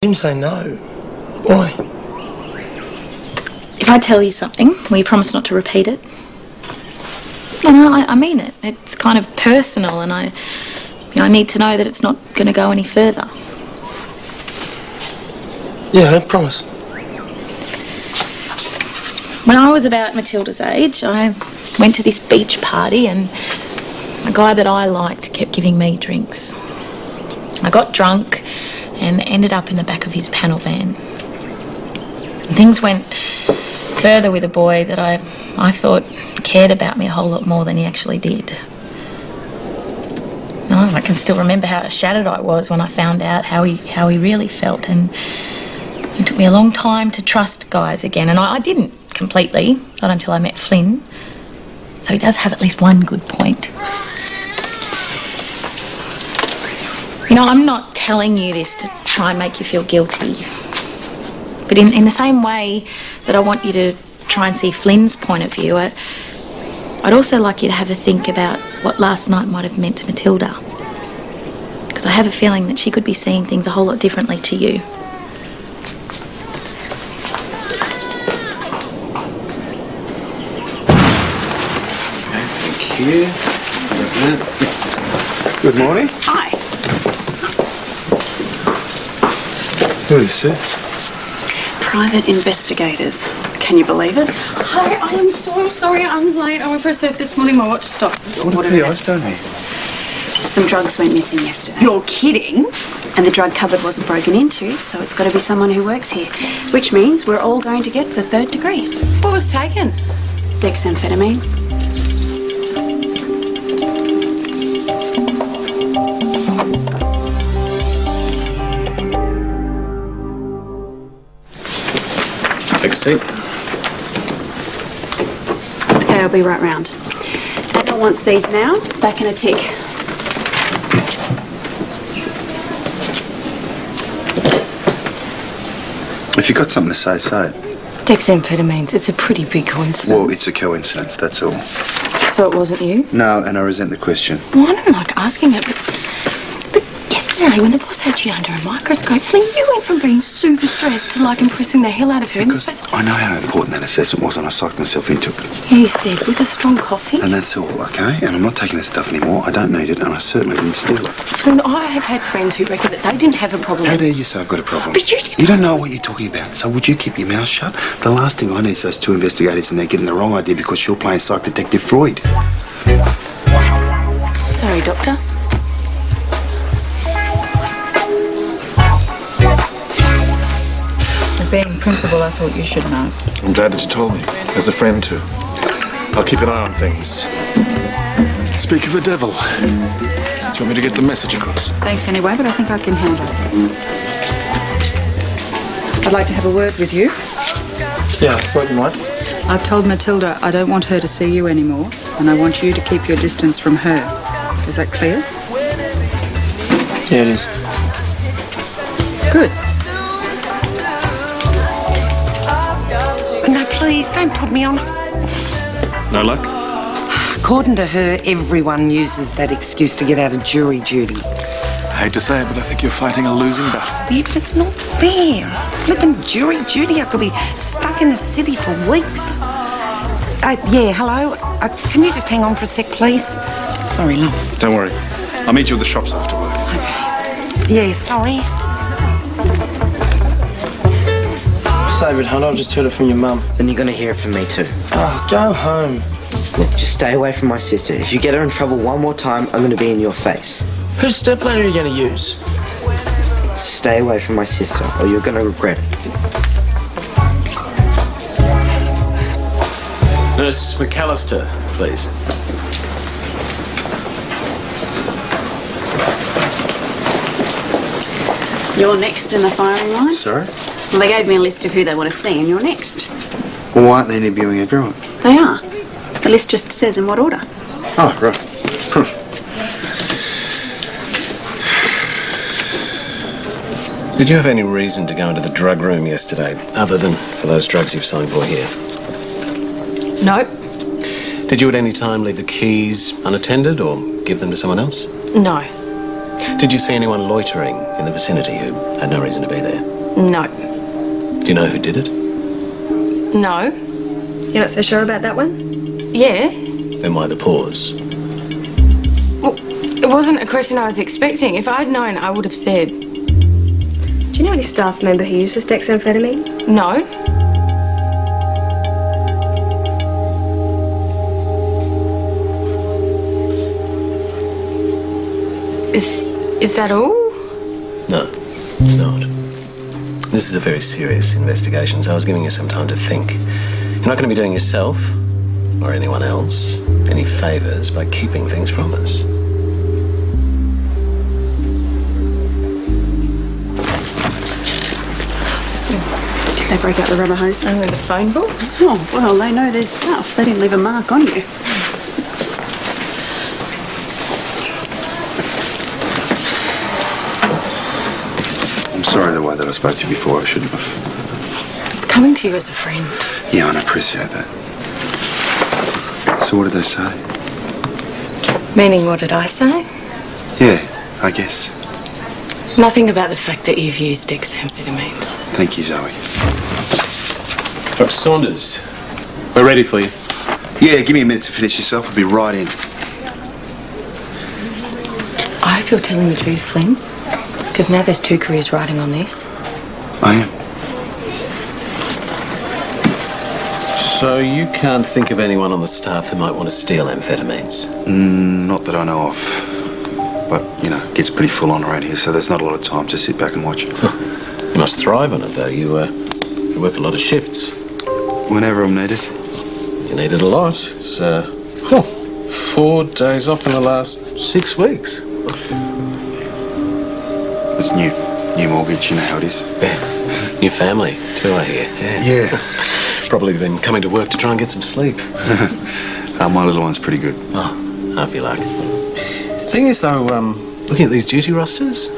didn't say no. Why? If I tell you something, will you promise not to repeat it? No, I mean it. It's kind of personal, and I need to know that it's not going to go any further. Yeah, I promise. When I was about Matilda's age, I went to this beach party, and a guy that I liked kept giving me drinks. I got drunk and ended up in the back of his panel van. And things went further with a boy that I thought cared about me a whole lot more than he actually did. Oh, I can still remember how shattered I was when I found out how he really felt, and it took me a long time to trust guys again, and I didn't completely, not until I met Flynn. So he does have at least one good point. You know, I'm not telling you this to try and make you feel guilty. But in the same way that I want you to try and see Flynn's point of view, I'd also like you to have a think about what last night might have meant to Matilda. Because I have a feeling that she could be seeing things a whole lot differently to you. Thank you. That's it. Good morning. Hi. Who are these suits? Private investigators. Can you believe it? Hi, I am so sorry I'm late. I went for a surf this morning. My watch stopped. What are you ice down here? Some drugs went missing yesterday. You're kidding? And the drug cupboard wasn't broken into, so it's got to be someone who works here. Which means we're all going to get the 3rd degree. What was taken? Dexamphetamine. Take a seat. Okay, I'll be right round. Anna wants these now. Back in a tick. If you've got something to say, say it. Dexamphetamines. It's a pretty big coincidence. Well, it's a coincidence, that's all. So it wasn't you? No, and I resent the question. Well, I don't like asking it, but yesterday when the boss had you under a microscope, Flynn, you went from being super stressed to like impressing the hell out of her. Because I know how important that assessment was and I psyched myself into it. You said with a strong coffee. And that's all, okay? And I'm not taking this stuff anymore. I don't need it and I certainly didn't steal it. Flynn, I have had friends who reckon that they didn't have a problem. How dare you say I've got a problem? But you did. You don't know what you're talking about, so would you keep your mouth shut? The last thing I need is those 2 investigators and they're getting the wrong idea because you're playing psych detective Freud. Sorry, Doctor. Being principal, I thought you should know. I'm glad that you told me, as a friend too. I'll keep an eye on things. Speak of the devil. Do you want me to get the message across? Thanks anyway, but I think I can handle it. I'd like to have a word with you. Yeah, what you want? I've told Matilda I don't want her to see you anymore, and I want you to keep your distance from her. Is that clear? Yeah, it is. Good. No, please, don't put me on. No luck? According to her, everyone uses that excuse to get out of jury duty. I hate to say it, but I think you're fighting a losing battle. Yeah, but it's not fair. Flipping jury duty, I could be stuck in the city for weeks. Yeah, hello? Can you just hang on for a sec, please? Sorry, love. Don't worry. I'll meet you at the shops after work. Okay. Yeah, sorry. Save it, hon. I just heard it from your mum. Then you're going to hear it from me too. Oh, go home. Look, just stay away from my sister. If you get her in trouble one more time, I'm going to be in your face. Whose stepladder are you going to use? Stay away from my sister, or you're going to regret it. Nurse McAllister, please. You're next in the firing line. Sorry? Well, they gave me a list of who they want to see, and you're next. Well, why aren't they interviewing everyone? They are. The list just says in what order. Oh, right. Did you have any reason to go into the drug room yesterday, other than for those drugs you've signed for here? Nope. Did you at any time leave the keys unattended or give them to someone else? No. Did you see anyone loitering in the vicinity who had no reason to be there? No. Do you know who did it? No. You're not so sure about that one? Yeah. Then why the pause? Well, it wasn't a question I was expecting. If I'd known, I would have said. Do you know any staff member who uses dexamphetamine? No. Is that all? No, it's not. This is a very serious investigation, so I was giving you some time to think. You're not going to be doing yourself, or anyone else, any favours by keeping things from us. Did they break out the rubber hoses? Only the phone books. Oh, well, they know their stuff. They didn't leave a mark on you. I'm sorry the way that I spoke to you before. I shouldn't have. It's coming to you as a friend. Yeah, I appreciate that. So what did they say? Meaning, what did I say? Yeah, I guess. Nothing about the fact that you've used dexamphetamines. Thank you, Zoe. Dr. Saunders, we're ready for you. Yeah, give me a minute to finish this off. I'll be right in. I hope you're telling the truth, Flynn. Because now there's 2 careers riding on this. I am. So you can't think of anyone on the staff who might want to steal amphetamines? Not that I know of. But, you know, it gets pretty full on around here, so there's not a lot of time to sit back and watch. You must thrive on it, though. You work a lot of shifts. Whenever I'm needed. You need it a lot. It's 4 days off in the last 6 weeks. It's new mortgage, you know how it is. Yeah. New family, too, I hear. Yeah. Probably been coming to work to try and get some sleep. My little one's pretty good. Oh, half your luck. Thing is, though, looking at these duty rosters,